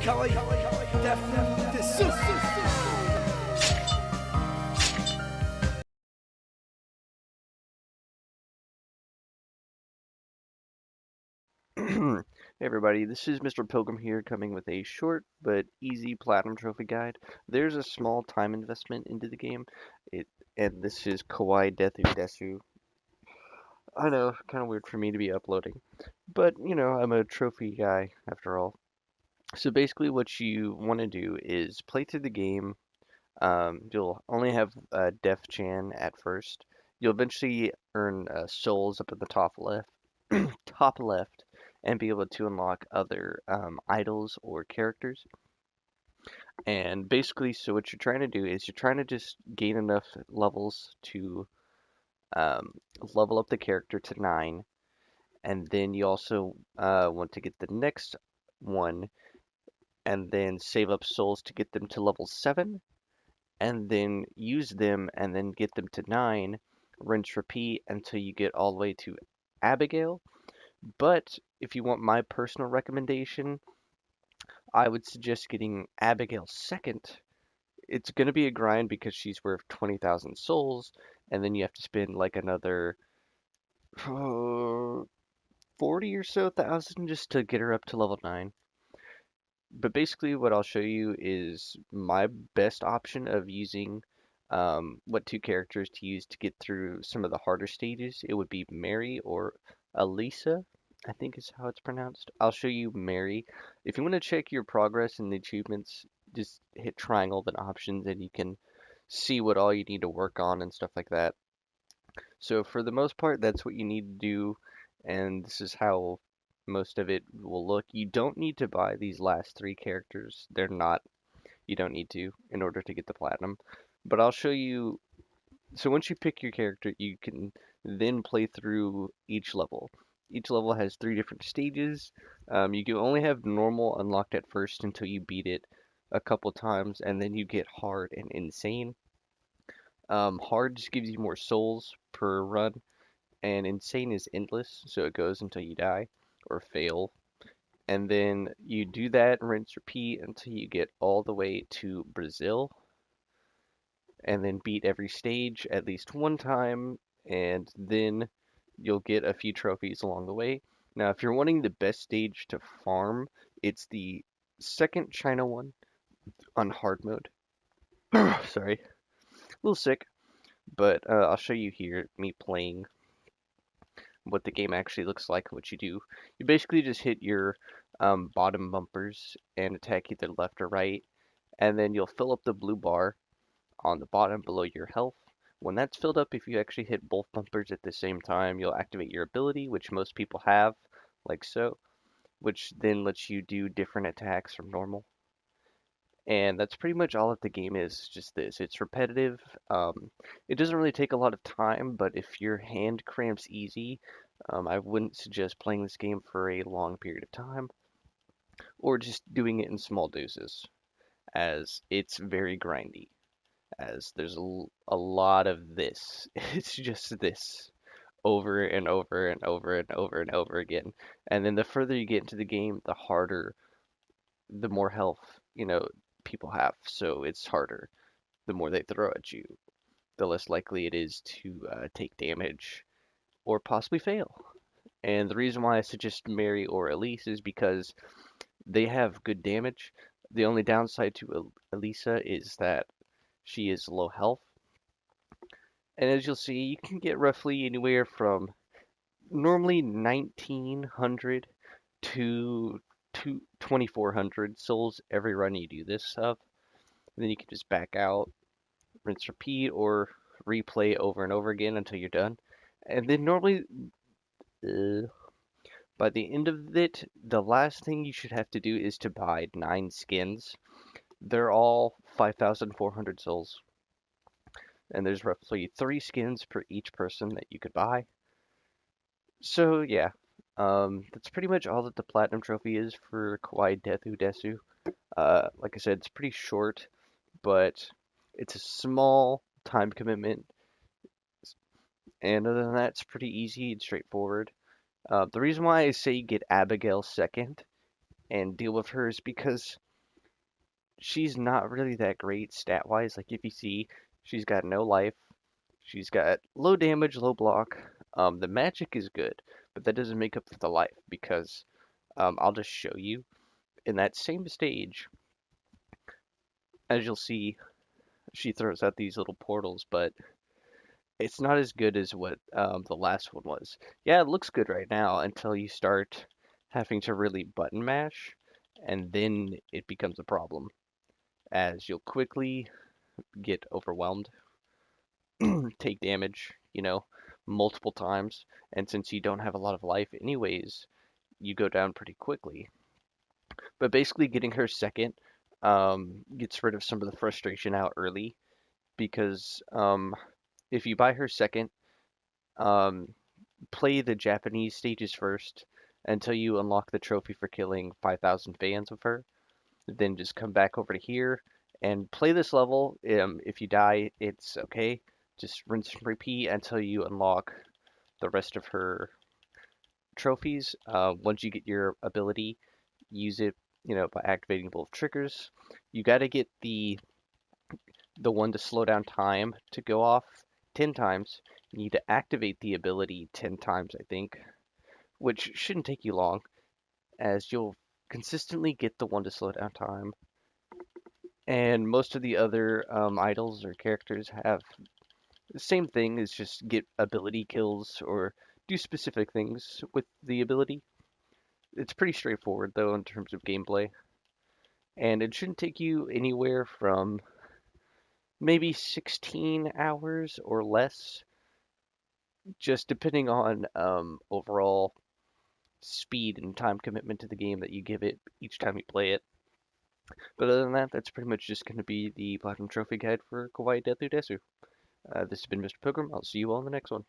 Kawaii Deathu Desu. Hey everybody, this is Mr. Pilgrim here coming with a short but easy Platinum Trophy guide. There's a small time investment into the game, it, and this is Kawaii Deathu Desu. I know, kind of weird for me to be uploading, but I'm a trophy guy after all. So basically what you want to do is play through the game. You'll only have Def Chan at first. You'll eventually earn souls up at the top left, top left, and be able to unlock other idols or characters. And basically, so what you're trying to do is you're trying to just gain enough levels to um, level up the character to 9, and then you also want to get the next one, and then save up souls to get them to level 7, and then use them and then get them to 9, rinse repeat until you get all the way to Abigail. But if you want my personal recommendation, I would suggest getting Abigail second. It's going to be a grind because she's worth 20,000 souls, and then you have to spend like another 40 or so thousand just to get her up to level 9. But basically, what I'll show you is my best option of using what two characters to use to get through some of the harder stages. It would be Mary or Elisa, I think is how it's pronounced. I'll show you Mary. If you want to check your progress in the achievements, just hit triangle then options and you can see what all you need to work on and stuff like that. So for the most part, that's what you need to do, and this is how most of it will look. You don't need to buy these last three characters. You don't need to in order to get the platinum. But I'll show you. So once you pick your character, you can then play through each level. Each level has three different stages. You can only have normal unlocked at first until you beat it a couple times, and then you get hard and insane. Hard just gives you more souls per run, and insane is endless, so it goes until you die or fail. And then you do that, rinse, repeat until you get all the way to Brazil, and then beat every stage at least one time, and then you'll get a few trophies along the way. Now, if you're wanting the best stage to farm, it's the second China one on hard mode. Sorry, a little sick, but I'll show you here me playing what the game actually looks like, what you do. You basically just hit your bottom bumpers and attack either left or right, and then you'll fill up the blue bar on the bottom below your health. When that's filled up, if you actually hit both bumpers at the same time, you'll activate your ability, which most people have, like so, which then lets you do different attacks from normal. And that's pretty much all that the game is, just this. It's repetitive. It doesn't really take a lot of time, but if your hand cramps easy, I wouldn't suggest playing this game for a long period of time, or just doing it in small doses, as it's very grindy, as there's a lot of this. It's just this over and over and over and over and over again. And then the further you get into the game, the harder, the more health, people have. So it's harder. The more they throw at you, the less likely it is to take damage or possibly fail. And the reason why I suggest Mary or Elise is because they have good damage. The only downside to Elisa is that she is low health. And as you'll see, you can get roughly anywhere from normally 1900 to 2400 souls every run you do this stuff. And then you can just back out, rinse, repeat, or replay over and over again until you're done. And then normally, uh, by the end of it, the last thing you should have to do is to buy 9 skins. They're all 5,400 souls. And there's roughly 3 skins per each person that you could buy. So yeah, that's pretty much all that the Platinum Trophy is for Kawaii Deathu Desu. Like I said, it's pretty short, but it's a small time commitment, and other than that, it's pretty easy and straightforward. The reason why I say get Abigail second and deal with her is because she's not really that great stat-wise. Like if you see, she's got no life, she's got low damage, low block. The magic is good, but that doesn't make up for the life because I'll just show you in that same stage, as you'll see, she throws out these little portals, but it's not as good as what the last one was. Yeah, it looks good right now until you start having to really button mash, and then it becomes a problem, as you'll quickly get overwhelmed, take damage, multiple times, and since you don't have a lot of life anyways, you go down pretty quickly. But basically getting her second gets rid of some of the frustration out early because if you buy her second, um, play the Japanese stages first until you unlock the trophy for killing 5,000 fans of her. Then just come back over to here and play this level. If you die, it's okay. Just rinse and repeat until you unlock the rest of her trophies. Once you get your ability, use it, by activating both triggers. You got to get the one to slow down time to go off 10 times. You need to activate the ability 10 times, I think, which shouldn't take you long, as you'll consistently get the one to slow down time. And most of the other idols or characters have the same thing, is just get ability kills or do specific things with the ability. It's pretty straightforward though in terms of gameplay. And it shouldn't take you anywhere from maybe 16 hours or less, just depending on overall speed and time commitment to the game that you give it each time you play it. But other than that, that's pretty much just going to be the Platinum Trophy Guide for Kawaii Deathu Desu. This has been Mr. Pilgrim. I'll see you all in the next one.